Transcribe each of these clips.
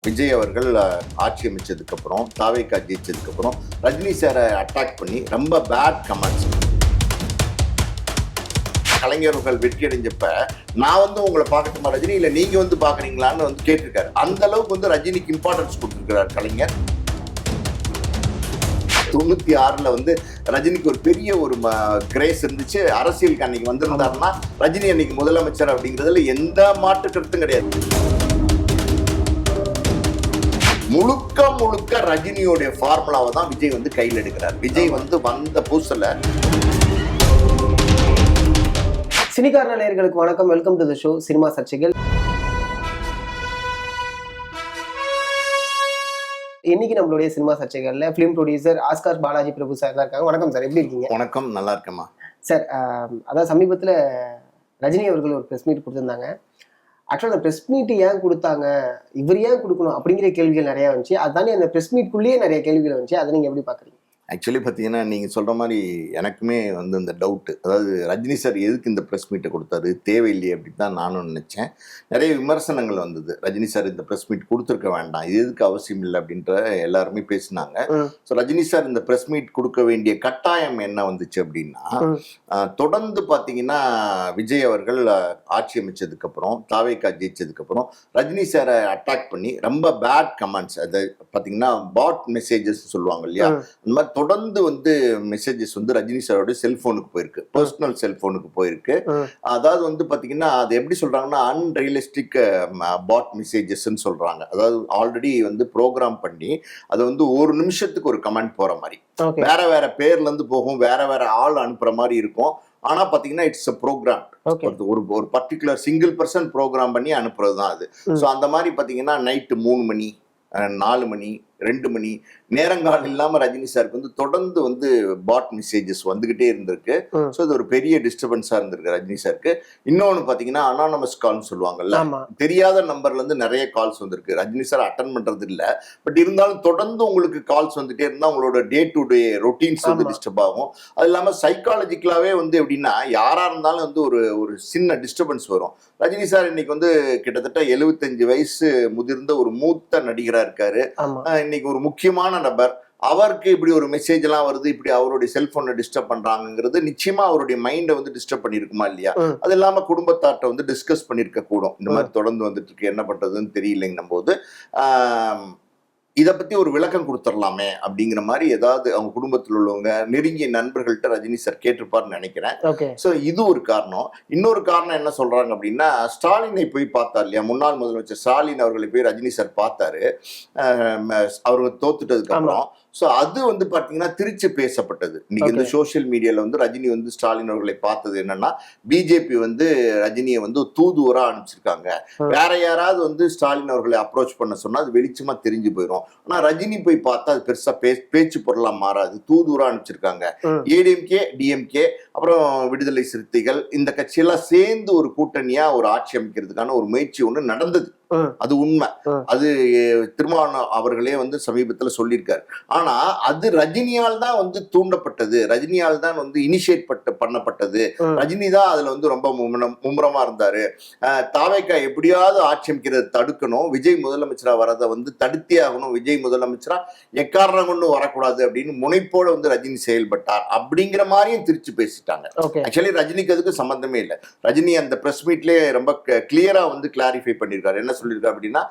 விஜய் அவர்கள் ஆட்சி அமைச்சதுக்கு அப்புறம் தாவேக்கா ஜெயிச்சதுக்கு அப்புறம் ரஜினி சாரை அட்டாக் பண்ணி ரொம்ப பேட் கமெண்ட்ஸ். கலைஞர்கள் வெற்றி அடைஞ்சப்ப நான் வந்து உங்களை பார்க்கட்டுமா ரஜினி, இல்ல நீங்க வந்து பாக்குறீங்களான்னு வந்து கேட்டிருக்காரு. அந்த அளவுக்கு வந்து ரஜினிக்கு இம்பார்ட்டன்ஸ் கொடுத்திருக்கிறார் கலைஞர். 96ல வந்து ரஜினிக்கு ஒரு பெரிய ஒரு கிரேஸ் இருந்துச்சு. அரசியலுக்கு அன்னைக்கு வந்திருந்தாருன்னா ரஜினி அன்னைக்கு முதலமைச்சர் அப்படிங்கிறதுல எந்த மாற்று கருத்தும் கிடையாது. முழுக்க முழுக்க ரஜினியோடைய ஃபார்முலாவை தான் விஜய் வந்து கையில் எடுக்கிறார். விஜய் வந்து வந்த புதுசுல. சினிகார நேயர்களுக்கு வணக்கம், welcome to the show cinema சர்ச்சைகள். இன்னைக்கு நம்மளுடைய சினிமா சர்ச்சைகள்ல film producer Oscar Balaji Prabhu sir தான் இருக்காங்க. வணக்கம் சார், எப்படி இருக்கீங்க? வணக்கம், நல்லா இருக்கேம்மா. சார், அதான் சமீபத்தில் ரஜினி அவர்கள் ஒரு ப்ரெஸ் மீட் கொடுத்துருந்தாங்க. ஆக்சுவலாக அந்த ப்ரெஸ் மீட் ஏன் கொடுத்தாங்க, இவர் ஏன் கொடுக்கணும் அப்படிங்கிற கேள்விகள் நிறையா வந்துச்சு. அதுதானே அந்த ப்ரெஸ் மீட்குள்ளேயே நிறைய கேள்விகள் வந்துச்சு. அதை நீங்கள் எப்படி பார்க்குறீங்க? ஆக்சுவலி பார்த்தீங்கன்னா நீங்கள் சொல்கிற மாதிரி எனக்குமே வந்து இந்த டவுட்டு, அதாவது ரஜினி சார் எதுக்கு இந்த ப்ரெஸ் மீட்டை கொடுத்தாரு, தேவையில்லையே அப்படின்னு தான் நானும் நினச்சேன். நிறைய விமர்சனங்கள் வந்தது. ரஜினி சார் இந்த ப்ரெஸ் மீட் கொடுத்துருக்க வேண்டாம், இது எதுக்கு அவசியம் இல்லை அப்படின்ற எல்லாருமே பேசினாங்க. ஸோ ரஜினி சார் இந்த ப்ரெஸ் மீட் கொடுக்க வேண்டிய கட்டாயம் என்ன வந்துச்சு அப்படின்னா, தொடர்ந்து பார்த்தீங்கன்னா விஜய் அவர்கள் ஆட்சி அமைச்சதுக்கப்புறம் தாவேக்கா ஜெயிச்சதுக்கப்புறம் ரஜினி சாரை அட்டாக் பண்ணி ரொம்ப பேட் கமெண்ட்ஸ், அதை பார்த்தீங்கன்னா பாட் மெசேஜஸ் சொல்லுவாங்க இல்லையா, அந்த மாதிரி தொடர்ந்து வந்து மெசேஜஸ் வந்து ரஜினி சாரோட செல்போனுக்கு போயிருக்கு, பர்சனல் செல்போனுக்கு போயிருக்கு. அதாவது வந்து பாத்தீங்கன்னா அது எப்படி சொல்றாங்கன்னா அன்ரியலிஸ்டிக் பாட் மெசேஜஸ் சொல்றாங்க. அதாவது ஆல்ரெடி வந்து ப்ரோக்ராம் பண்ணி அது வந்து ஒரு நிமிஷத்துக்கு ஒரு கமெண்ட் போற மாதிரி, வேற வேற பேர்ல இருந்து போகும், வேற வேற ஆள் அனுப்புற மாதிரி இருக்கும். ஆனா பாத்தீங்கன்னா இட்ஸ் அ ப்ரோக்ராம், ஒரு பர்டிகுலர் சிங்கிள் பர்சன் ப்ரோக்ராம் பண்ணி அனுப்புறது தான் அது. ஸோ அந்த மாதிரி பாத்தீங்கன்னா நைட்டு 3 மணி 4 மணி 2 மணி நேரங்காலம் இல்லாம ரஜினி சாருக்கு வந்து தொடர்ந்து வந்து பாட் மெசேஜஸ் வந்துகிட்டே இருந்திருக்கு. ஸோ இது ஒரு பெரிய டிஸ்டர்பன்ஸா இருந்திருக்கு ரஜினி சாருக்கு. இன்னொன்னு பாத்தீங்கன்னா அனானமஸ் கால்னு சொல்லுவாங்கல்ல, தெரியாத நம்பர்ல இருந்து நிறைய கால்ஸ் வந்திருக்கு. ரஜினி சார் அட்டன் பண்றது இல்ல, பட் இருந்தாலும் தொடர்ந்து உங்களுக்கு கால்ஸ் வந்துட்டே இருந்தா உங்களோட டே டு டே ரொட்டீன்ஸ் வந்து டிஸ்டர்ப் ஆகும். அது இல்லாம சைக்காலஜிக்கலாவே வந்து எப்படின்னா யாரா இருந்தாலும் வந்து ஒரு சின்ன டிஸ்டர்பன்ஸ் வரும். ரஜினி சார் இன்னைக்கு வந்து கிட்டத்தட்ட 75 வயசு முதிர்ந்த ஒரு மூத்த நடிகரா இருக்காரு. இன்னைக்கு ஒரு முக்கியமான நபர், அவருக்கு இப்படி ஒரு மெசேஜ் எல்லாம் வருது, இப்படி அவருடைய செல்போனை டிஸ்டர்ப் பண்றாங்கிறது நிச்சயமா அவருடைய மைண்டை வந்து டிஸ்டர்ப் பண்ணிருக்குமா இல்லையா? அது இல்லாம குடும்பத்தார்ட்ட வந்து டிஸ்கஸ் பண்ணிருக்க கூடும். இந்த மாதிரி தொடர்ந்து வந்துட்டு இருக்கு, என்ன பண்றதுன்னு தெரியலைங்கும் போது இதை பத்தி ஒரு விளக்கம் கொடுத்துடலாமே அப்படிங்கிற மாதிரி ஏதாவது அவங்க குடும்பத்தில் உள்ளவங்க நெருங்கிய நண்பர்கள்ட்ட ரஜினி சார் கேட்டிருப்பாருன்னு நினைக்கிறேன். ஸோ இது ஒரு காரணம். இன்னொரு காரணம் என்ன சொல்றாங்க அப்படின்னா, ஸ்டாலினை போய் பார்த்தார் இல்லையா, முன்னாள் முதலமைச்சர் ஸ்டாலின் அவர்களை போய் ரஜினி சார் பார்த்தாரு அவர்கள் தோத்துட்டதுக்கு அப்புறம். ஸோ அது வந்து பார்த்தீங்கன்னா திருச்சி பேசப்பட்டது. இன்னைக்கு இந்த சோசியல் மீடியாவில் வந்து ரஜினி வந்து ஸ்டாலின் அவர்களை பார்த்தது என்னன்னா, பிஜேபி வந்து ரஜினியை வந்து தூதுவராக அனுப்பிச்சிருக்காங்க, வேற யாராவது வந்து ஸ்டாலின் அவர்களை அப்ரோச் பண்ண சொன்னா அது வெளிச்சமா தெரிஞ்சு போயிடும். ஆனா ரஜினி போய் பார்த்தா அது பெருசா பேச்சு பொருளா மாறாது, தூதுவராக அனுப்பிச்சிருக்காங்க. ஏடிஎம்கே, டிஎம்கே, அப்புறம் விடுதலை சிறுத்தைகள், இந்த கட்சியெல்லாம் சேர்ந்து ஒரு கூட்டணியா ஒரு ஆட்சி அமைக்கிறதுக்கான ஒரு முயற்சி ஒன்று நடந்தது. அது உண்மை. அது திருமாவளவன் அவர்களே வந்து சமீபத்துல சொல்லியிருக்காரு. ஆனா அது ரஜினியால் தான் வந்து தூண்டப்பட்டது, ரஜினியால் தான் வந்து இனிஷியேட் பண்ணப்பட்டது. ரஜினி தான் அதுல வந்து ரொம்ப மும்முரமா இருந்தாரு. தாவேக்கா எப்படியாவது ஆட்சி அமைக்கிறத தடுக்கணும், விஜய் முதலமைச்சரா வரதை வந்து தடுத்தே ஆகணும், விஜய் முதலமைச்சரா எக்காரணம் கொண்டு வரக்கூடாது அப்படின்னு முனைப்போட வந்து ரஜினி செயல்பட்டார் அப்படிங்கிற மாதிரியும் திருச்சி பேசிட்டாங்க. ஆக்சுவலி ரஜினிக்கு அதுக்கு சம்பந்தமே இல்லை. ரஜினி அந்த பிரஸ் மீட்லயே ரொம்ப கிளியரா வந்து கிளாரிஃபை பண்ணிருக்காரு. என்ன சொல்லியிருக்காரு அப்படின்னா,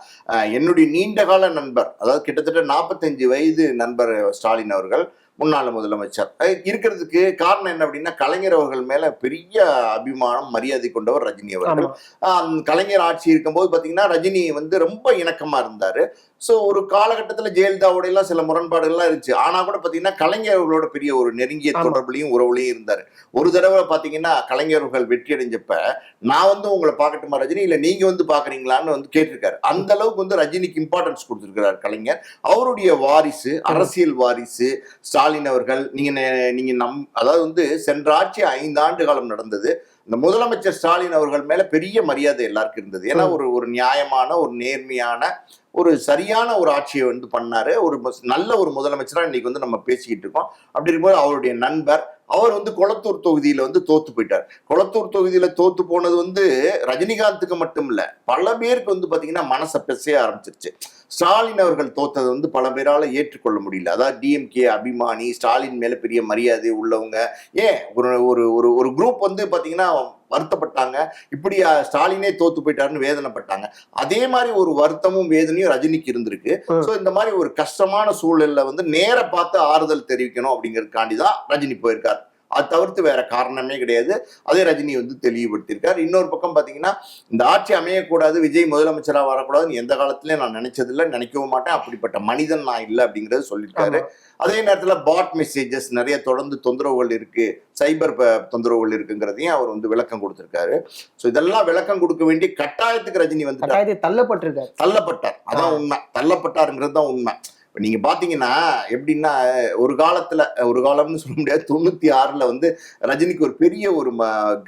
என்னுடைய நீண்ட கால நண்பர், அதாவது கிட்டத்தட்ட 45 வயது நண்பர் ஸ்டாலின் அவர்கள் முன்னாள் முதலமைச்சர் இருக்கிறதுக்கு காரணம் என்ன அப்படின்னா, கலைஞர் அவர்கள் மேல பெரிய அபிமானம் மரியாதை கொண்டவர் ரஜினி அவர்கள். கலைஞர் ஆட்சி இருக்கும்போது பாத்தீங்கன்னா ரஜினி வந்து ரொம்ப இணக்கமா இருந்தாரு. ஸோ ஒரு காலகட்டத்தில் ஜெயலலிதாவோட எல்லாம் சில முரண்பாடுகள்லாம் இருந்துச்சு. ஆனா கூட பாத்தீங்கன்னா கலைஞர் அவர்களோட பெரிய ஒரு நெருங்கிய தொடர்புலையும் உறவுலையும் இருந்தாரு. ஒரு தடவை பாத்தீங்கன்னா கலைஞர்கள் வெற்றி அடைஞ்சப்ப நான் வந்து உங்களை பார்க்கட்டுமா ரஜினி, இல்ல நீங்க வந்து பாக்குறீங்களான்னு வந்து கேட்டிருக்காரு. அந்த அளவுக்கு வந்து ரஜினிக்கு இம்பார்ட்டன்ஸ் கொடுத்திருக்கிறார் கலைஞர். அவருடைய வாரிசு, அரசியல் வாரிசு ஸ்டாலின் அவர்கள். நீங்க அதாவது வந்து சென்ற ஆட்சி 5 ஆண்டு காலம் நடந்தது. இந்த முதலமைச்சர் ஸ்டாலின் அவர்கள் மேல பெரிய மரியாதை எல்லாருக்கும் இருந்தது. ஏன்னா ஒரு நியாயமான, ஒரு நேர்மையான, ஒரு சரியான ஒரு ஆட்சியை வந்து பண்ணாரு. ஒரு நல்ல ஒரு முதலமைச்சரா இன்னைக்கு வந்து நம்ம பேசிக்கிட்டு இருக்கோம். அப்படி இருக்கும்போது அவருடைய நண்பர், அவர் வந்து கொளத்தூர் தொகுதியில வந்து தோத்து போயிட்டார். கொளத்தூர் தொகுதியில தோத்து போனது வந்து ரஜினிகாந்துக்கு மட்டும் இல்ல, பல பேருக்கு வந்து பாத்தீங்கன்னா மனசை பிசைய ஆரம்பிச்சிருச்சு. ஸ்டாலின் அவர்கள் தோத்தது வந்து பல பேரால ஏற்றுக்கொள்ள முடியல. அதாவது டிஎம்கே அபிமானி, ஸ்டாலின் மேல பெரிய மரியாதை உள்ளவங்க, ஏன் ஒரு ஒரு ஒரு குரூப் வந்து பாத்தீங்கன்னா வருத்தப்பட்டாங்க. இப்படி ஸ்டாலினே தோத்து போயிட்டாருன்னு வேதனைப்பட்டாங்க. அதே மாதிரி ஒரு வருத்தமும் வேதனையும் ரஜினிக்கு இருந்திருக்கு. சோ இந்த மாதிரி ஒரு கஷ்டமான சூழல்ல வந்து நேர பார்த்து ஆறுதல் தெரிவிக்கணும் அப்படிங்கறதுக்காண்டி தான் ரஜினி போயிருக்காரு. அது தவிர்த்து வேற காரணமே கிடையாது. அதே ரஜினி வந்து தெளிவுபடுத்தியிருக்காரு. இன்னொரு பக்கம் பாத்தீங்கன்னா, இந்த ஆட்சி அமையக்கூடாது, விஜய் முதலமைச்சரா வரக்கூடாதுன்னு எந்த காலத்திலயும் நான் நினைச்சதில்லை, நினைக்கவும் மாட்டேன், அப்படிப்பட்ட மனிதன் நான் இல்லை அப்படிங்கறது சொல்லியிருக்காரு. அதே நேரத்துல பாட் மெசேஜஸ் நிறைய தொடர்ந்து தொந்தரவுகள் இருக்கு, சைபர் தொந்தரவுகள் இருக்குங்கிறதையும் அவர் வந்து விளக்கம் கொடுத்திருக்காரு. சோ இதெல்லாம் விளக்கம் கொடுக்க வேண்டிய கட்டாயத்துக்கு ரஜினி வந்து தள்ளப்பட்டார். அதான் உண்மை, தள்ளப்பட்டாருங்கிறது தான் உண்மை. நீங்க பாத்தீங்கன்னா எப்படின்னா, ஒரு காலம்னு சொல்ல முடியாது, 96ல வந்து ரஜினிக்கு ஒரு பெரிய ஒரு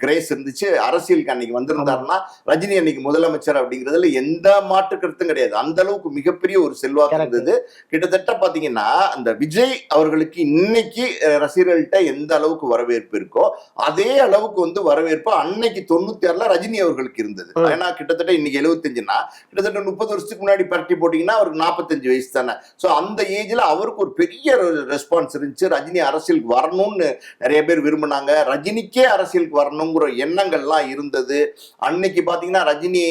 கிரேஸ் இருந்துச்சு. அரசியலுக்கு அன்னைக்கு வந்திருந்தாருன்னா ரஜினி அன்னைக்கு முதலமைச்சர் அப்படிங்கிறதுல எந்த மாற்று கருத்தும் கிடையாது. அந்த அளவுக்கு மிகப்பெரிய ஒரு செல்வாக்கு இருந்தது. கிட்டத்தட்ட பாத்தீங்கன்னா அந்த விஜய் அவர்களுக்கு இன்னைக்கு ரசிகர்கள்ட்ட எந்த அளவுக்கு வரவேற்பு இருக்கோ அதே அளவுக்கு வந்து வரவேற்பு அன்னைக்கு 96ல ரஜினி அவர்களுக்கு இருந்தது. ஏன்னா கிட்டத்தட்ட இன்னைக்கு 75னா கிட்டத்தட்ட 30 வருஷத்துக்கு முன்னாடி பரட்டி போட்டீங்கன்னா அவருக்கு 45 வயசு தானே. சோ அந்த ஏஜ்ல அவருக்கு ஒரு பெரிய ரெஸ்பான்ஸ் இருந்துச்சு. ரஜினி அரசியலுக்கு வரணும்னு நிறைய பேர் விரும்பினாங்க. ரஜினிக்கே அரசியலுக்கு வரணுங்கிற எண்ணங்கள்லாம் இருந்தது. அன்னைக்கு பாத்தீங்கன்னா ரஜினி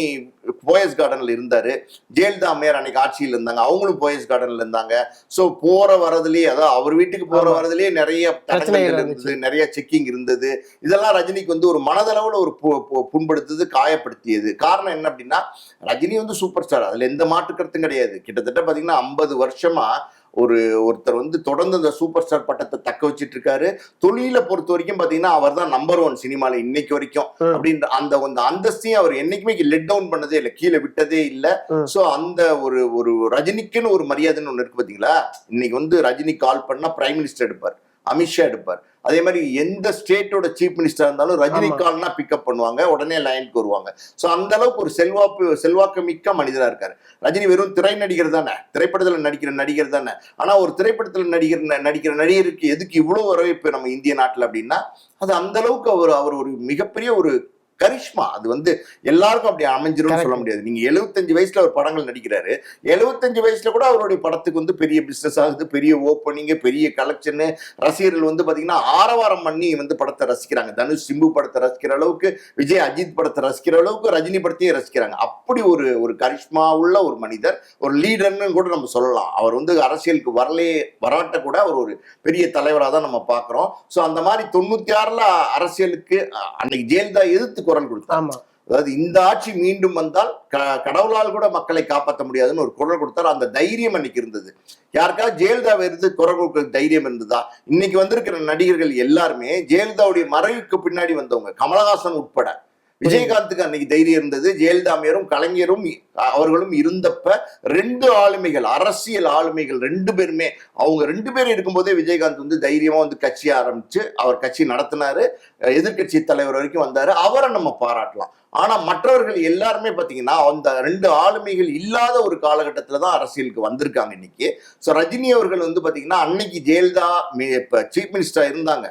போயஸ் கார்டன்ல இருந்தாரு. ஜெயலலிதா அம்மையார் அன்னைக்கு ஆட்சியில் இருந்தாங்க, அவங்களும் போயஸ் கார்டன்ல இருந்தாங்க. சோ போற வரதுலயே, அதாவது அவர் வீட்டுக்கு போற வரதுலயே நிறைய தடங்கல்கள் இருந்தது, நிறைய செக்கிங் இருந்தது. இதெல்லாம் ரஜினிக்கு வந்து ஒரு மனதளவுல ஒரு புண்படுத்துது, காயப்படுத்தியது. காரணம் என்ன அப்படின்னா, ரஜினி வந்து சூப்பர் ஸ்டார், அதுல எந்த மாற்று கருத்தும் கிடையாது. கிட்டத்தட்ட பாத்தீங்கன்னா 50 வருஷமா ஒருத்தர் வந்து தொடர்ந்து அந்த சூப்பர் ஸ்டார் பட்டத்தை தக்க வச்சிட்டு இருக்காரு. தொழில பொறுத்த வரைக்கும் பாத்தீங்கன்னா அவர் தான் நம்பர் 1 சினிமால இன்னைக்கு வரைக்கும். அப்படின்ற அந்த அந்தஸ்தையும் அவர் என்னைக்குமே லெட் டவுன் பண்ணதே இல்லை, கீழே விட்டதே இல்லை. சோ அந்த ஒரு ரஜினிக்குன்னு ஒரு மரியாதைன்னு ஒண்ணு இருக்கு பாத்தீங்களா. இன்னைக்கு வந்து ரஜினி கால் பண்ணா பிரைம் மினிஸ்டர் எடுப்பார், அமித்ஷா எடுப்பார். அதே மாதிரி எந்த ஸ்டேட்டோட சீஃப் மினிஸ்டர் இருந்தாலும் ரஜினி கால்னா பிக்கப் பண்ணுவாங்க, உடனே லைனுக்கு வருவாங்க. சோ அந்த அளவுக்கு ஒரு செல்வாக்கு மிக்க மனிதரா இருக்காரு. ரஜினி வெறும் திரை நடிகர் தானே, திரைப்படத்துல நடிக்கிற நடிகர் தானே. ஆனா ஒரு திரைப்படத்துல நடிக்கிற நடிகருக்கு எதுக்கு இவ்வளவு வரவேற்பு நம்ம இந்திய நாட்டுல அப்படின்னா, அது அந்த அளவுக்கு அவர் ஒரு மிகப்பெரிய ஒரு கரிஷ்மா. அது வந்து எல்லாருக்கும் அப்படி அமைஞ்சிரும் சொல்ல முடியாது. நீங்க 75 வயசுல ஒரு படங்கள் நடிக்கிறாரு, 75 வயசுல கூட அவருடைய படத்துக்கு வந்து பெரிய பிசினஸ் ஆகுது, பெரிய ஓப்பனிங், பெரிய கலெக்ஷன். ரசிகர்கள் வந்து பாத்தீங்கன்னா ஆரவாரம் பண்ணி வந்து படத்தை ரசிக்கிறாங்க. தனுஷ் சிம்பு படத்தை ரசிக்கிற அளவுக்கு, விஜய் அஜித் படத்தை ரசிக்கிற அளவுக்கு ரஜினி படத்தையும் ரசிக்கிறாங்க. அப்படி ஒரு கரிஷ்மா உள்ள ஒரு மனிதர், ஒரு லீடர்னு கூட நம்ம சொல்லலாம். அவர் வந்து அரசியலுக்கு வராட்ட கூட அவர் ஒரு பெரிய தலைவராக தான் நம்ம பாக்குறோம். சோ அந்த மாதிரி 96ல அரசியலுக்கு அன்னைக்கு ஜெயலலிதா எதிர்த்து குரல் கொடுத்தாங்க. அதாவது இந்த ஆட்சி மீண்டும் வந்தால் கடவுளால் கூட மக்களை காப்பாற்ற முடியாதுன்னு ஒரு குரல் கொடுத்தாரு. அந்த தைரியம் அன்னைக்கு இருந்தது. யாருக்காவது ஜெயலலிதா இருந்து குரல் கொடுக்கிற தைரியம் இருந்ததா? இன்னைக்கு வந்திருக்கிற நடிகர்கள் எல்லாருமே ஜெயலலிதாவுடைய மறைவுக்கு பின்னாடி வந்தவங்க, கமலஹாசன் உட்பட. விஜயகாந்துக்கு அன்னைக்கு தைரியம் இருந்தது. ஜெயலலிதா அம்மையாரும் கலைஞரும் அவர்களும் இருந்தப்ப 2 ஆளுமைகள், அரசியல் ஆளுமைகள் 2 பேருமே, அவங்க 2 பேரும் இருக்கும்போதே விஜயகாந்த் வந்து தைரியமா வந்து கட்சி ஆரம்பிச்சு அவர் கட்சி நடத்தினாரு, எதிர்கட்சி தலைவர் வரைக்கும் வந்தாரு. அவரை நம்ம பாராட்டலாம். ஆனா மற்றவர்கள் எல்லாருமே பாத்தீங்கன்னா அந்த 2 ஆளுமைகள் இல்லாத ஒரு காலகட்டத்துல தான் அரசியலுக்கு வந்திருக்காங்க இன்னைக்கு. சோ ரஜினி அவர்கள் வந்து பாத்தீங்கன்னா அன்னைக்கு ஜெயலலிதா சீஃப் மினிஸ்டரா இருந்தாங்க.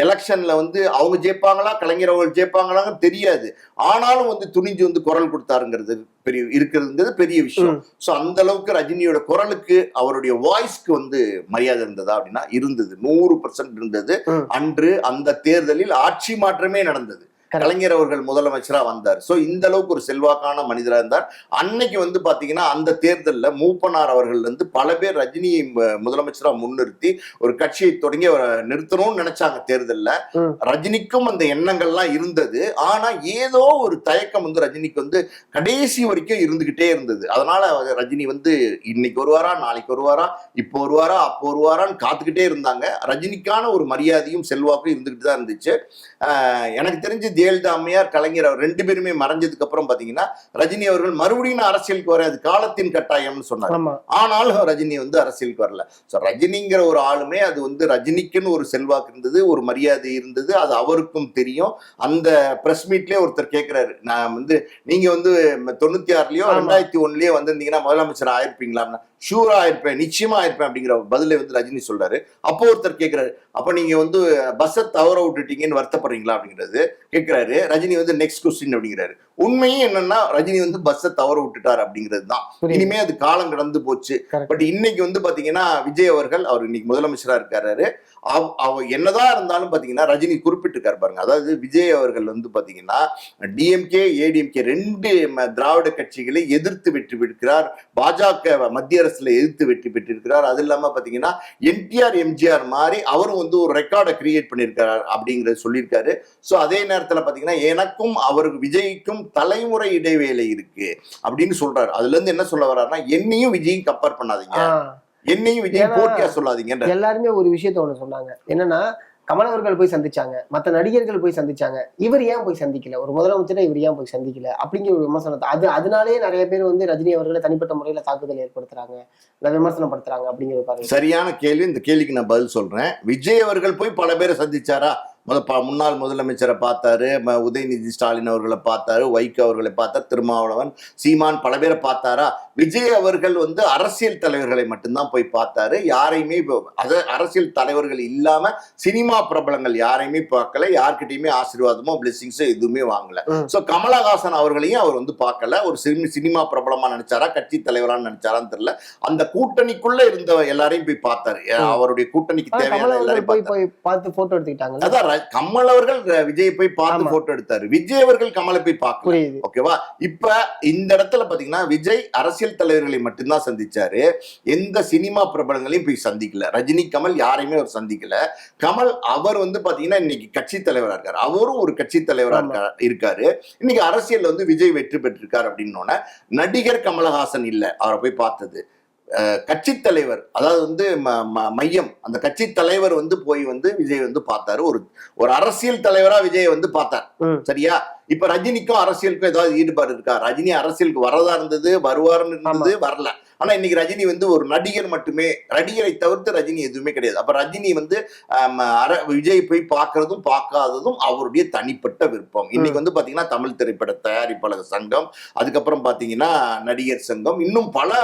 எலெக்ஷன்ல வந்து அவங்க ஜெயிப்பாங்களா, கலைஞர் அவர்கள் ஜெயிப்பாங்களான்னு தெரியாது. ஆனாலும் வந்து துணிஞ்சு வந்து குரல் கொடுத்தாருங்கிறது பெரிய விஷயம். சோ அந்த அளவுக்கு ரஜினியோட குரலுக்கு, அவருடைய வாய்ஸ்க்கு வந்து மரியாதை இருந்ததா அப்படின்னா இருந்தது, 100% இருந்தது. அன்று அந்த தேர்தலில் ஆட்சி மாற்றமே நடந்தது. கலைஞர் அவர்கள் முதலமைச்சரா வந்தார். சோ இந்த அளவுக்கு ஒரு செல்வாக்கான மனிதரா இருந்தார். அன்னைக்கு வந்து பாத்தீங்கன்னா அந்த தேர்தல்ல மூப்பனார் அவர்கள் வந்து பல பேர் ரஜினியை முதலமைச்சரா முன்னிறுத்தி ஒரு கட்சியை தொடங்கி நிறுத்தணும்னு நினைச்சாங்க தேர்தல்ல. ரஜினிக்கும் அந்த எண்ணங்கள்லாம் இருந்தது. ஆனா ஏதோ ஒரு தயக்கம் வந்து ரஜினிக்கு வந்து கடைசி வரைக்கும் இருந்துகிட்டே இருந்தது. அதனால ரஜினி வந்து இன்னைக்கு வருவாரா, நாளைக்கு வருவாரா, இப்போ வருவாரா, அப்போ வருவாரான்னு காத்துக்கிட்டே இருந்தாங்க. ரஜினிக்கான ஒரு மரியாதையும் செல்வாக்கும் இருந்துகிட்டு தான் இருந்துச்சு. எனக்கு தெரிஞ்சு ஜெயலலிதா அம்மையார், கலைஞர் அவர் 2 பேருமே மறைஞ்சதுக்கு அப்புறம் பாத்தீங்கன்னா ரஜினி அவர்கள் மறுபடியும் அரசியலுக்கு வராது, காலத்தின் கட்டாயம்னு சொன்னாங்க. ஆனாலும் ரஜினி வந்து அரசியலுக்கு வரல. ரஜினிங்கிற ஒரு ஆளுமே, அது வந்து ரஜினிக்குன்னு ஒரு செல்வாக்கு இருந்தது, ஒரு மரியாதை இருந்தது. அது அவருக்கும் தெரியும். அந்த பிரஸ் மீட்லயே ஒருத்தர் கேட்கிறாரு, நான் வந்து நீங்க வந்து 96லயோ 2001லயோ வந்திருந்தீங்கன்னா முதலமைச்சர் ஆயிருப்பீங்களா? ஷூரா இருப்பேன், நிச்சயமா இருப்பேன் அப்படிங்கிற பதிலை வந்து ரஜினி சொல்றாரு. அப்போ ஒருத்தர் கேட்கிறாரு, அப்ப நீங்க வந்து பஸ்ஸை தவற விட்டுட்டீங்கன்னு வருத்தப்படுறீங்களா அப்படிங்கிறது கேட்கிறாரு. ரஜினி வந்து நெக்ஸ்ட் கொஸ்டின் அப்படிங்கிறாரு. உண்மையும் என்னன்னா ரஜினி வந்து பஸ்ஸை தவற விட்டுட்டாரு அப்படிங்கிறது தான். இனிமே அது காலம் கடந்து போச்சு. பட் இன்னைக்கு வந்து பாத்தீங்கன்னா விஜய் அவர்கள் அவர் இன்னைக்கு முதலமைச்சரா இருக்காரு. என்னதான் இருந்தாலும் பாத்தீங்கன்னா ரஜினி குறிப்பிட்டிருக்காரு பாருங்க. அதாவது விஜய் அவர்கள் வந்து பாத்தீங்கன்னா டிஎம்கே ஏடிஎம்கே ரெண்டு திராவிட கட்சிகளை எதிர்த்து வெற்றி பெற்றிருக்கிறார். பாஜக மத்திய அரசுல எதிர்த்து வெற்றி பெற்றிருக்கிறார். அது இல்லாம பாத்தீங்கன்னா என்டிஆர் எம்ஜிஆர் மாதிரி அவரும் வந்து ஒரு ரெக்கார்டை கிரியேட் பண்ணியிருக்காரு அப்படிங்கறத சொல்லியிருக்காரு. சோ அதே நேரத்துல பாத்தீங்கன்னா எனக்கும் அவருக்கு விஜய்க்கும் தலைமுறை இடைவேளை இருக்கு அப்படின்னு சொல்றாரு. அதுல இருந்து என்ன சொல்ல வர்றாருன்னா என்னையும் விஜயும் கம்பேர் பண்ணாதீங்க, என்னையும் விஜய் போட்டியா சொல்லாதீங்க. எல்லாருமே ஒரு விஷயத்த ஒண்ணு சொன்னாங்க. என்னன்னா கமல் அவர்கள் போய் சந்திச்சாங்க, மற்ற நடிகர்கள் போய் சந்திச்சாங்க, இவர் ஏன் போய் சந்திக்கல, ஒரு முதலமைச்சரை இவர் ஏன் போய் சந்திக்கல அப்படிங்கிற ஒரு விமர்சனத்தை அதனாலேயே நிறைய பேர் வந்து ரஜினி அவர்களை தனிப்பட்ட முறையில தாக்குதல் ஏற்படுத்துறாங்க, விமர்சனப்படுத்துறாங்க அப்படிங்கிற பாருங்க. சரியான கேள்வி. இந்த கேள்விக்கு நான் பதில் சொல்றேன். விஜய் அவர்கள் போய் பல பேரை சந்திச்சாரா? முன்னாள் முதலமைச்சரை பார்த்தாரு, உதயநிதி ஸ்டாலின் அவர்களை பார்த்தாரு, வைகோ அவர்களை பார்த்தார், திருமாவளவன், சீமான் பல பேரை பார்த்தாரா? விஜய் அவர்கள் வந்து அரசியல் தலைவர்களை மட்டும்தான் போய் பார்த்தாரு. யாரையுமே அரசியல் தலைவர்கள் இல்லாம சினிமா பிரபலங்கள் யாரையுமே பார்க்கல, யார்கிட்டயுமே ஆசீர்வாதமோ பிளெஸிங்ஸோ எதுவுமே வாங்கல. சோ கமலஹாசன் அவர்களையும் அவர் வந்து பார்க்கல. ஒரு சினிமா பிரபலமா நினைச்சாரா, கட்சி தலைவரான்னு நினைச்சாரான்னு தெரியல. அந்த கூட்டணிக்குள்ள இருந்த எல்லாரையும் போய் பார்த்தாரு. அவருடைய கூட்டணிக்கு தேவையான எல்லாரையும் போய் பார்த்து போட்டோ எடுத்துக்கிட்டாங்க. அதான் கமல் அவர்கள் விஜய் போய் பார்த்து போட்டோ எடுத்தாரு, விஜய் அவர்கள் கமலை போய் பார்க்கல. ஓகேவா? இப்ப இந்த இடத்துல பாத்தீங்கன்னா விஜய் அரசியல் தலைவர்களை மட்டும்தான் சந்திச்சாரு, எந்த சினிமா பிரபலங்களையும் போய் சந்திக்கல. ரஜினி கமல் யாரையுமே அவர் சந்திக்கல. கமல் அவர் வந்து பாத்தீங்கன்னா இன்னைக்கு கட்சி தலைவரா இருக்காரு, அவரும் ஒரு கட்சி தலைவரா இருக்காரு. இன்னைக்கு அரசியல் வந்து விஜய் வெற்றி பெற்றிருக்காரு அப்படின்னு நடிகர் கமலஹாசன் இல்ல அவரை போய் பார்த்தது, கட்சி தலைவர், அதாவது வந்து மையம், அந்த கட்சி தலைவர் வந்து போய் வந்து விஜய் வந்து பார்த்தாரு. ஒரு அரசியல் தலைவரா விஜய் வந்து பார்த்தார். சரியா? இப்ப ரஜினிக்கும் அரசியலுக்கும் ஏதாவது ஈடுபாடு இருக்கா? ரஜினி அரசியலுக்கு வரதா இருந்தது, வருவாருன்னு இருந்தது, வரல. ஆனா இன்னைக்கு ரஜினி வந்து ஒரு நடிகர் மட்டுமே, நடிகரை தவிர்த்து ரஜினி எதுவுமே கிடையாது. அப்ப ரஜினி வந்து விஜய் போய் பார்க்கறதும் பார்க்காததும் அவருடைய தனிப்பட்ட விருப்பம். இன்னைக்கு வந்து பாத்தீங்கன்னா தமிழ் திரைப்பட தயாரிப்பாளர் சங்கம், அதுக்கப்புறம் பாத்தீங்கன்னா நடிகர் சங்கம், இன்னும் பல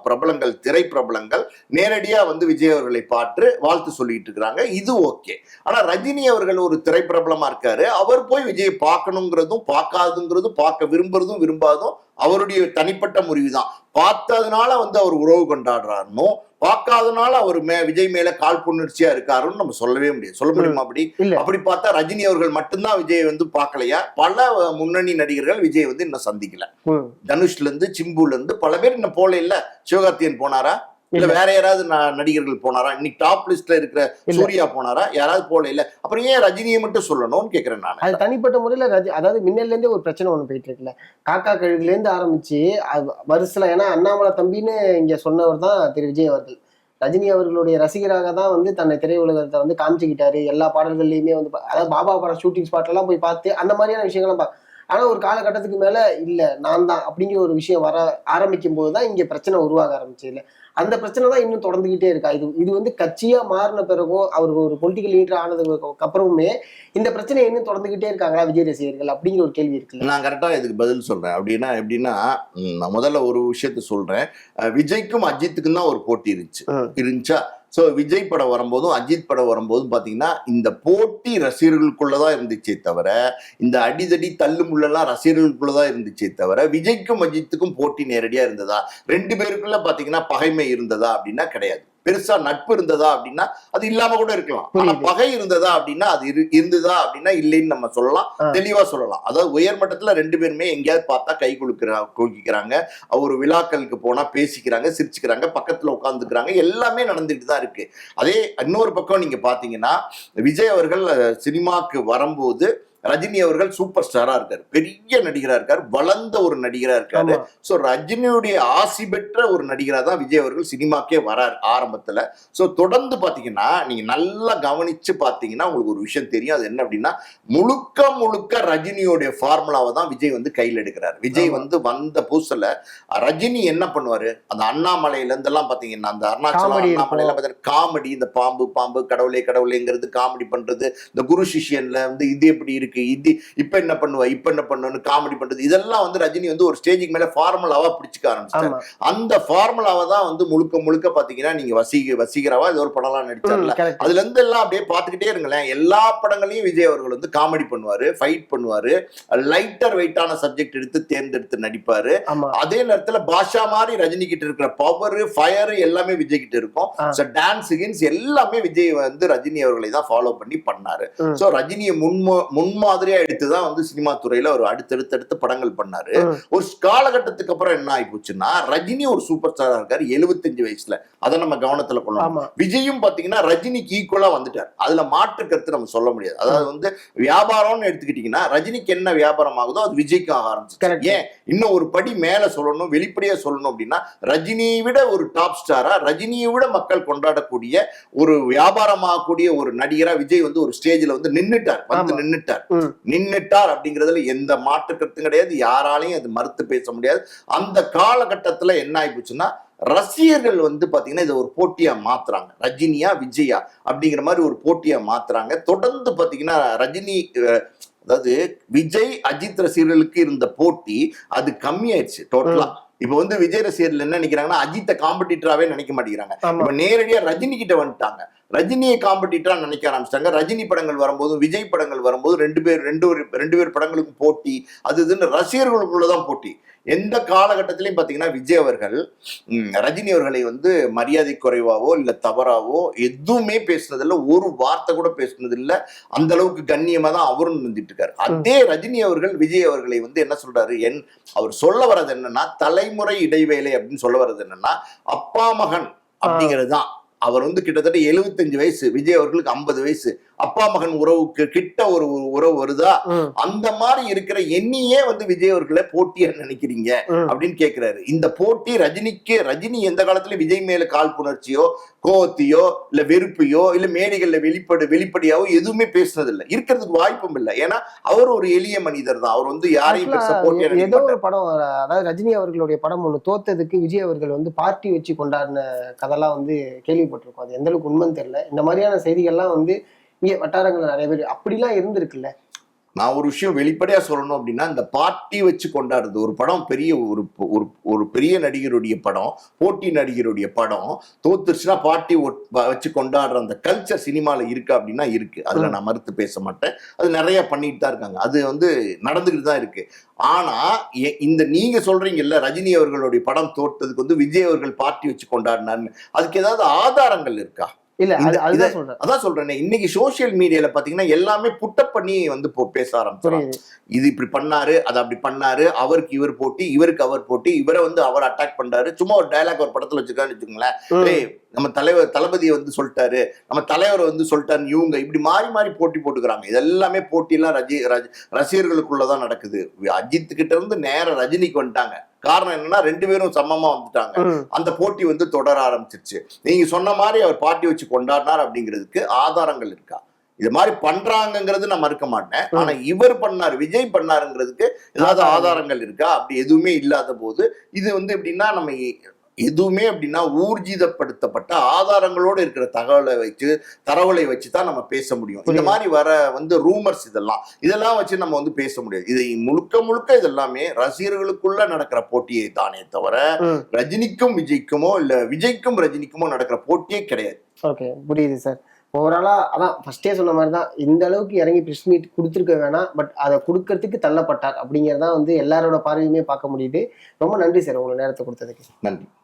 பிரபலங்கள், திரை பிரபலங்கள் நேரடியா வந்து விஜய் அவர்களை பார்த்து வாழ்த்து சொல்லிட்டு இருக்கிறாங்க. இது ஓகே. ஆனா ரஜினி அவர்கள் ஒரு திரை பிரபலமா இருக்காரு, அவர் போய் விஜய் பார்க்கணுங்கிறதும் பார்க்காதுங்கிறதும், பார்க்க விரும்புறதும் விரும்பாதும் அவருடைய தனிப்பட்ட முடிவு தான். பார்த்ததுனால வந்து அவர் உறவு கொண்டாடுறாருன்னு, பார்க்காதனால அவர் விஜய் மேல கால் புணர்ச்சியா இருக்காருன்னு நம்ம சொல்லவே முடியாது. சொல்ல முடியுமா? அப்படி பார்த்தா ரஜினி அவர்கள் மட்டும்தான் விஜய் வந்து பார்க்கலையா? பல முன்னணி நடிகர்கள் விஜய் வந்து இன்னும் சந்திக்கல. தனுஷ்ல இருந்து சிம்புல இருந்து பல பேர் இன்னும் போல இல்ல. சிவகார்த்தியன் போனாரா? இல்ல வேற யாராவது நடிகர்கள் போனாரா? இன்னைக்கு டாப் லிஸ்ட்ல இருக்கிற சூர்யா போனாரா? யாராவது போல இல்ல. அப்புறம் ஏன் ரஜினியை மட்டும் சொல்லணும்னு கேக்குறேன் நான். அது தனிப்பட்ட முறையில அதாவது மின்னல்ல இருந்தே ஒரு பிரச்சனை ஒண்ணு போயிட்டு இருக்குல்ல, காக்கா கழுகுல இருந்து ஆரம்பிச்சு வருஷல. ஏன்னா அண்ணாமலை தம்பின்னு இங்க சொன்னவர் தான் திரு விஜய் அவர்கள். ரஜினி அவர்களுடைய ரசிகராக தான் வந்து தன்னை திரையுலகத்தை வந்து காமிச்சுக்கிட்டாரு. எல்லா பாடல்கள்லயுமே வந்து அதாவது பாபா படம் ஷூட்டிங் ஸ்பாட்ல எல்லாம் போய் பார்த்து அந்த மாதிரியான விஷயங்கள்லாம் ஆனா ஒரு காலகட்டத்துக்கு மேல இல்ல நான் தான் அப்படிங்கிற ஒரு விஷயம் வர ஆரம்பிக்கும் போதுதான் இங்க பிரச்சனை உருவாக ஆரம்பிச்சு. இல்ல அந்த பிரச்சனை தான் இன்னும் தொடர்ந்துகிட்டே இருக்கா? இது வந்து கட்சியா மாறின பிறகும் அவருக்கு ஒரு பொலிட்டிக்கல் லீடர் ஆனதுக்கு அப்புறமுமே இந்த பிரச்சனை இன்னும் தொடர்ந்துகிட்டே இருக்காங்களா விஜய் ரசிகர்கள் அப்படிங்கிற ஒரு கேள்வி இருக்குல்ல. நான் கரெக்டா இதுக்கு பதில் சொல்றேன். எப்படின்னா நான் முதல்ல ஒரு விஷயத்த சொல்றேன். விஜய்க்கும் அஜித்துக்கும் தான் ஒரு போட்டி இருந்துச்சா? ஸோ விஜய் படம் வரும்போதும் அஜித் படம் வரும்போதும் பார்த்தீங்கன்னா இந்த போட்டி ரசிகர்களுக்குள்ளதான் இருந்துச்சே தவிர, இந்த அடிதடி தள்ளுமுள்ளெல்லாம் ரசிகர்களுக்குள்ளதான் இருந்துச்சே தவிர, விஜய்க்கும் அஜித்துக்கும் போட்டி நேரடியா இருந்ததா, ரெண்டு பேருக்குள்ள பார்த்தீங்கன்னா பகைமை இருந்ததா அப்படின்னா கிடையாது. பெருசா நட்பு இருந்ததா அப்படின்னா அது இல்லாம கூட இருக்கலாம். ஆனா பகை இருந்ததா அப்படின்னா அது இருந்ததா அப்படின்னா இல்லைன்னு நம்ம சொல்லலாம், தெளிவா சொல்லலாம். அதாவது உயர்மட்டத்துல ரெண்டு பேருமே எங்கேயாவது பார்த்தா கை குலுக்கிறாங்க, ஒரு விழாக்களுக்கு போனா பேசிக்கிறாங்க, சிரிச்சுக்கிறாங்க, பக்கத்துல உட்காந்துக்கிறாங்க, எல்லாமே நடந்துட்டு தான் இருக்கு. அதே இன்னொரு பக்கம் நீங்க பாத்தீங்கன்னா விஜய் அவர்கள் சினிமாக்கு வரும்போது ரஜினி அவர்கள் சூப்பர் ஸ்டாரா இருக்காரு, பெரிய நடிகரா இருக்காரு, வளர்ந்த ஒரு நடிகரா இருக்காரு. சோ ரஜினியுடைய ஆசி பெற்ற ஒரு நடிகரா தான் விஜய் அவர்கள் சினிமாக்கே வராரு ஆரம்பத்துல. சோ தொடர்ந்து பாத்தீங்கன்னா நீங்க நல்லா கவனிச்சு பாத்தீங்கன்னா உங்களுக்கு ஒரு விஷயம் தெரியும். அது என்ன அப்படின்னா முழுக்க ரஜினியோடைய ஃபார்முலாவை தான் விஜய் வந்து கையில் எடுக்கிறாரு. விஜய் வந்து வந்த புதுசுல ரஜினி என்ன பண்ணுவாரு, அந்த அண்ணாமலையில இருந்து எல்லாம் பாத்தீங்கன்னா அந்த அருணாச்சலம் அண்ணாமலையில பாத்தீங்கன்னா காமெடி, இந்த பாம்பு கடவுளே கடவுளேங்கிறது காமெடி பண்றது, இந்த குரு சிஷியன்ல வந்து இது எப்படி இருக்கு இருக்கு, இது இப்ப என்ன பண்ணுவ, இப்ப என்ன பண்ணுன்னு காமெடி பண்றது, இதெல்லாம் வந்து ரஜினி வந்து ஒரு ஸ்டேஜுக்கு மேல ஃபார்முலாவா பிடிச்சிக்க ஆரம்பிச்சிட்டாரு. அந்த ஃபார்முலாவை தான் வந்து முழுக்க முழுக்க பாத்தீங்கன்னா நீங்க வசீகரவா ஏதோ ஒரு படம்லாம் நடிச்சார்ல, அதுல இருந்து எல்லாம் அப்படியே பாத்துக்கிட்டே இருங்களேன். எல்லா படங்களையும் விஜய் அவர்கள் வந்து காமெடி பண்ணுவாரு, ஃபைட் பண்ணுவாரு, லைட்டர் வெயிட்டான சப்ஜெக்ட் எடுத்து தேர்ந்தெடுத்து நடிப்பாரு. அதே நேரத்துல பாஷா மாதிரி ரஜினி கிட்ட இருக்கிற பவர், ஃபயர் எல்லாமே விஜய் கிட்ட இருக்கும். டான்ஸ் கின்ஸ் எல்லாமே விஜய் வந்து ரஜினி அவர்களை தான் ஃபாலோ பண்ணி பண்ணாரு. சோ ரஜினியை முன்மாதிரியா எடுத்துதான் வந்து சினிமா துறையில ஒரு அடுத்தடுத்த படங்கள் பண்ணாரு. ஒரு காலகட்டத்துக்கு அப்புறம் என்ன ஆகி போச்சுன்னா, ரஜினி ஒரு சூப்பர் ஸ்டாரா இருக்காரு 75 வயசுல, அதை நம்ம கவனத்துல கொள்ளணும். விஜயும் பாத்தீங்கன்னா ரஜினிக்கு ஈக்குவலா வந்துட்டார், அதுல மாற்று கருத்து நம்ம சொல்ல முடியாது. அதாவது வந்து வியாபாரம்னு எடுத்துக்கிட்டீங்கன்னா ரஜினிக்கு என்ன வியாபாரம் ஆகுதோ அது விஜய்க்கு ஆக ஆரம்பிச்சு. ஏன் இன்னும் ஒரு படி மேல சொல்லணும், வெளிப்படையா சொல்லணும் அப்படின்னா, ரஜினியை விட ஒரு டாப் ஸ்டாரா, ரஜினியை விட மக்கள் கொண்டாடக்கூடிய ஒரு வியாபாரமாகக்கூடிய ஒரு நடிகரா விஜய் வந்து ஒரு ஸ்டேஜ்ல வந்து நின்னுட்டார் அப்படிங்கறதுல எந்த மாற்று கருத்தும் கிடையாது. யாராலையும் அது மறுத்து பேச முடியாது. அந்த காலகட்டத்துல என்ன ஆயிப்போச்சுன்னா, ரசிகர்கள் வந்து பாத்தீங்கன்னா இதை ஒரு போட்டியா மாத்துறாங்க. ரஜினியா விஜயா அப்படிங்கிற மாதிரி ஒரு போட்டியா மாத்துறாங்க. தொடர்ந்து பாத்தீங்கன்னா ரஜினி, அதாவது விஜய் அஜித் ரசிகர்களுக்கு இருந்த போட்டி அது கம்மியாயிடுச்சு டோட்டலா. இப்ப வந்து விஜய் ரசிகர்கள் என்ன நினைக்கிறாங்கன்னா, அஜித்தை காம்படிட்டராவே நினைக்க மாட்டேங்கிறாங்க. இப்ப நேரடியா ரஜினி கிட்ட வந்துட்டாங்க, ரஜினியை காம்படிட்டரா நினைக்க ஆரம்பிச்சிட்டாங்க. ரஜினி படங்கள் வரும்போது, விஜய் படங்கள் வரும்போது ரெண்டு பேர் படங்களுக்கும் போட்டி, அது இதுன்னு ரசிகர்களுக்குள்ளதான் போட்டி. எந்த காலகட்டத்திலையும் பாத்தீங்கன்னா விஜய் அவர்கள் ரஜினி அவர்களை வந்து மரியாதை குறைவாவோ இல்ல தவறாவோ எதுவுமே பேசுனது இல்ல, ஒரு வார்த்தை கூட பேசுனது இல்ல. அந்த அளவுக்கு கண்ணியமா தான் அவரும் நின்றுட்டு இருக்காரு. அதே ரஜினி அவர்கள் விஜய் அவர்களை வந்து என்ன சொல்றாரு, அவர் சொல்ல வர்றது என்னன்னா, தலைமுறை இடைவேளை அப்படின்னு சொல்ல வர்றது என்னன்னா, அப்பா மகன் அப்படிங்கிறது தான். அவர் வந்து கிட்டத்தட்ட 75 வயசு, விஜய் அவர்களுக்கு 50 வயசு. அப்பா மகன் உறவுக்கு கிட்ட ஒரு உறவு வருதா, அந்த மாதிரி இருக்கிற எண்ணியே வந்து விஜய் அவர்களை போட்டியா நினைக்கிறீங்க அப்படின்னு கேட்கிறாரு. இந்த போட்டி ரஜினி எந்த காலத்துல விஜய் மேல காழ்ப்புணர்ச்சியோ கோவத்தையோ இல்ல வெறுப்பையோ இல்ல மேடைகள்ல வெளிப்படையாவோ எதுவுமே பேசுனது இல்லை, இருக்கிறதுக்கு வாய்ப்பும் இல்லை. ஏன்னா அவர் ஒரு எளிய மனிதர் தான். அவர் வந்து யாரையும் ஏதோ ஒரு படம், அதாவது ரஜினி அவர்களுடைய படம் ஒண்ணு தோத்ததுக்கு விஜய் அவர்கள் வந்து பார்ட்டி வச்சு கொண்டாடின கதெல்லாம் வந்து கேள்விப்பட்டிருக்கோம். அது எந்த அளவுக்கு உண்மைன்னு தெரியல. இந்த மாதிரியான செய்திகள்லாம் வந்து இங்க வட்டாரங்கள் நிறைய பேர் அப்படிலாம் இருந்திருக்குல்ல. நான் ஒரு விஷயம் வெளிப்படையா சொல்லணும் அப்படின்னா, இந்த பார்ட்டி வச்சு கொண்டாடுறது ஒரு படம் பெரிய ஒரு பெரிய நடிகருடைய படம், போட்டி நடிகருடைய படம் தோத்துருச்சுன்னா பார்ட்டி வச்சு கொண்டாடுற அந்த கல்ச்சர் சினிமால இருக்கு அப்படின்னா இருக்கு. அதுல நான் மறுத்து பேச மாட்டேன். அது நிறைய பண்ணிட்டு தான் இருக்காங்க, அது வந்து நடந்துகிட்டு தான் இருக்கு. ஆனா இந்த நீங்க சொல்றீங்கல்ல ரஜினி அவர்களுடைய படம் தோற்றதுக்கு வந்து விஜய் அவர்கள் பார்ட்டி வச்சு கொண்டாடினான்னு, அதுக்கு ஏதாவது ஆதாரங்கள் இருக்கா? இல்ல அதான் சொல்றேன். இன்னைக்கு சோசியல் மீடியால பாத்தீங்கன்னா எல்லாமே புட்டப் பண்ணி வந்து பேச ஆரம்பிச்சாங்க. இது இப்படி பண்ணாரு, அது அப்படி பண்ணாரு, அவருக்கு இவர் போட்டி, இவருக்கு அவர் போட்டி, இவரை வந்து அவர் அட்டாக் பண்றாரு. சும்மா ஒரு டயலாக் ஒரு படத்துல வச்சுக்கான்னு வச்சுக்கோங்களேன், நம்ம தளபதியை வந்து சொல்லிட்டாரு, நம்ம தலைவரை வந்து சொல்லிட்டாரு, இவங்க இப்படி மாறி மாறி போட்டி போட்டுக்கிறாங்க. இதெல்லாமே போட்டியெல்லாம் ரசிகர்களுக்குள்ளதான் நடக்குது. அஜித் கிட்ட இருந்து நேரம் ரஜினிக்கு வந்துட்டாங்க. காரணம் என்னன்னா, ரெண்டு பேரும் சமமா வந்துட்டாங்க. அந்த போட்டி வந்து தொடர ஆரம்பிச்சிருச்சு. நீங்க சொன்ன மாதிரி அவர் பார்ட்டி வச்சு கொண்டாடினார் அப்படிங்கிறதுக்கு ஆதாரங்கள் இருக்கா? இது மாதிரி பண்றாங்கிறது நான் மறுக்க மாட்டேன். ஆனா இவர் பண்ணாரு, விஜய் பண்ணாருங்கிறதுக்கு ஏதாவது ஆதாரங்கள் இருக்கா? அப்படி எதுவுமே இல்லாத போது இது வந்து எப்படின்னா, நம்ம எதுவுமே அப்படின்னா ஊர்ஜிதப்படுத்தப்பட்ட ஆதாரங்களோடு இருக்கிற தரவுகளை வச்சு தான் நம்ம பேச முடியும். இந்த மாதிரி வர வந்து ரூமர்ஸ் இதெல்லாம் வச்சு நம்ம வந்து பேச முடியாது. இதை முழுக்க இதெல்லாமே ரசிகர்களுக்குள்ள நடக்கிற போட்டியை தானே தவிர ரஜினிக்கும் விஜய்க்குமோ இல்ல விஜய்க்கும் ரஜினிக்குமோ நடக்கிற போட்டியே கிடையாது. ஓகே, புரியுது சார். ஓவராலா அதான் ஃபர்ஸ்டே சொன்ன மாதிரி தான், இந்த அளவுக்கு இறங்கி பிரஸ் மீட் கொடுத்துருக்க வேணாம், பட் அதை கொடுக்கறதுக்கு தள்ளப்பட்டார் அப்படிங்கிறதான் வந்து எல்லாரோட பார்வையுமே பார்க்க முடியுது. ரொம்ப நன்றி சார் உங்களை நேரத்தை கொடுத்ததுக்கு. நன்றி.